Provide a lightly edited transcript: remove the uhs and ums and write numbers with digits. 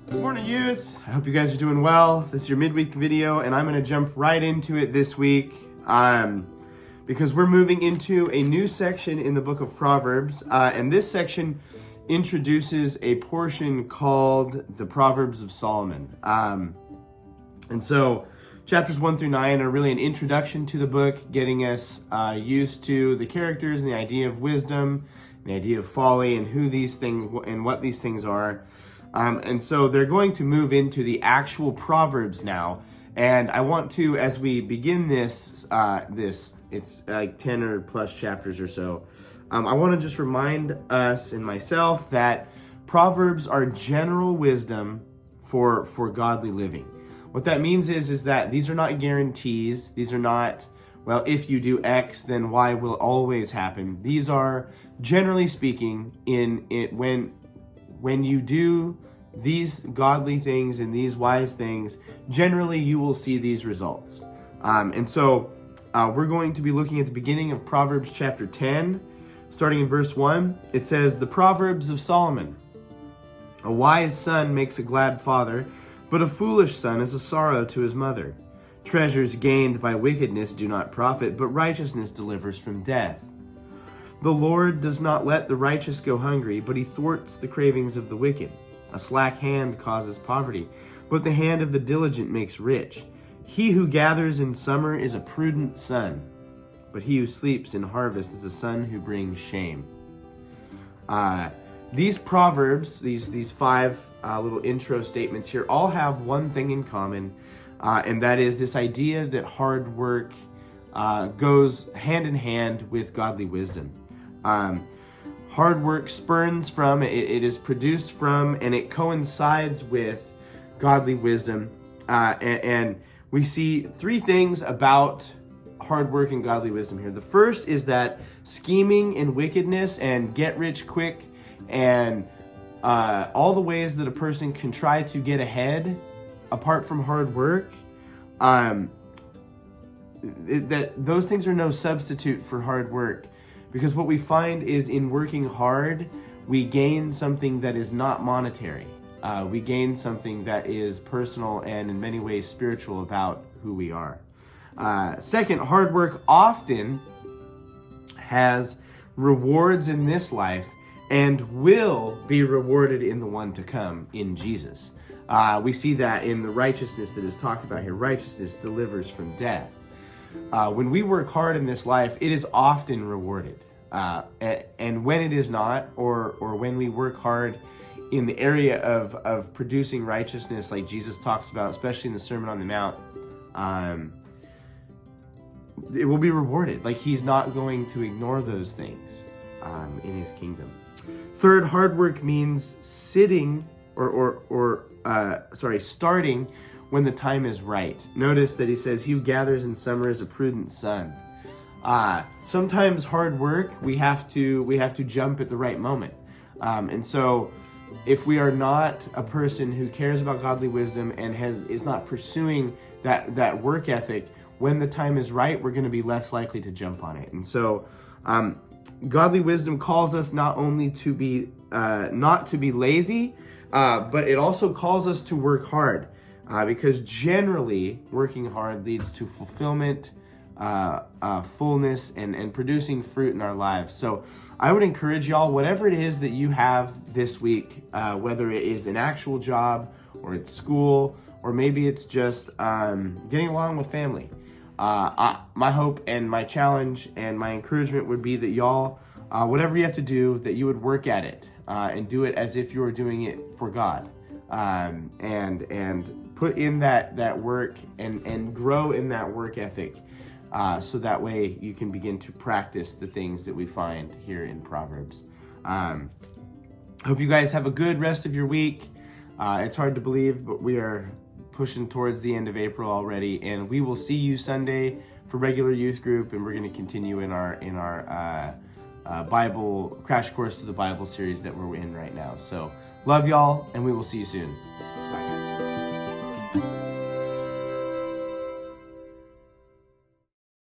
Good morning, youth. I hope you guys are doing well. This is your midweek video, and I'm going to jump right into it this week because we're moving into a new section in the book of Proverbs, and this section introduces a portion called the Proverbs of Solomon. And so chapters 1 through 9 are really an introduction to the book, getting us used to the characters and the idea of wisdom, the idea of folly, and who these things and what these things are. And so they're going to move into the actual Proverbs now. And I want to, as we begin this, it's like 10 or plus chapters or so, I want to just remind us and myself that Proverbs are general wisdom for godly living. What that means is that these are not guarantees. These are not, well, if you do X, then Y will always happen. These are, generally speaking, when you do these godly things and these wise things, generally you will see these results. And so we're going to be looking at the beginning of Proverbs chapter 10, starting in verse 1. It says, "The Proverbs of Solomon. A wise son makes a glad father, but a foolish son is a sorrow to his mother. Treasures gained by wickedness do not profit, but righteousness delivers from death. The Lord does not let the righteous go hungry, but he thwarts the cravings of the wicked. A slack hand causes poverty, but the hand of the diligent makes rich. He who gathers in summer is a prudent son, but he who sleeps in harvest is a son who brings shame." These proverbs, these five little intro statements here, all have one thing in common, and that is this idea that hard work goes hand in hand with godly wisdom. Hard work spurns from, it is produced from, and it coincides with godly wisdom. And we see three things about hard work and godly wisdom here. The first is that scheming and wickedness and get rich quick and all the ways that a person can try to get ahead apart from hard work, that those things are no substitute for hard work. Because what we find is in working hard, we gain something that is not monetary. We gain something that is personal and in many ways spiritual about who we are. Second, hard work often has rewards in this life and will be rewarded in the one to come in Jesus. We see that in the righteousness that is talked about here. Righteousness delivers from death. When we work hard in this life, it is often rewarded. And when it is not, or when we work hard in the area of producing righteousness, like Jesus talks about, especially in the Sermon on the Mount, it will be rewarded. Like, he's not going to ignore those things in his kingdom. Third, hard work means sitting starting when the time is right. Notice that he says, "He who gathers in summer is a prudent son." Sometimes hard work, we have to jump at the right moment. And so if we are not a person who cares about godly wisdom and is not pursuing that work ethic, when the time is right, we're going to be less likely to jump on it. And so godly wisdom calls us not only to be not to be lazy, but it also calls us to work hard. Because generally, working hard leads to fulfillment, fullness, and producing fruit in our lives. So I would encourage y'all, whatever it is that you have this week, whether it is an actual job or it's school, or maybe it's just getting along with family. My hope and my challenge and my encouragement would be that y'all, whatever you have to do, that you would work at it and do it as if you were doing it for God. And put in that work and grow in that work ethic, so that way you can begin to practice the things that we find here in Proverbs. Hope you guys have a good rest of your week. It's hard to believe, but we are pushing towards the end of April already, and we will see you Sunday for regular youth group, and we're going to continue in our Bible crash course to the Bible series that we're in right now. So love y'all, and we will see you soon.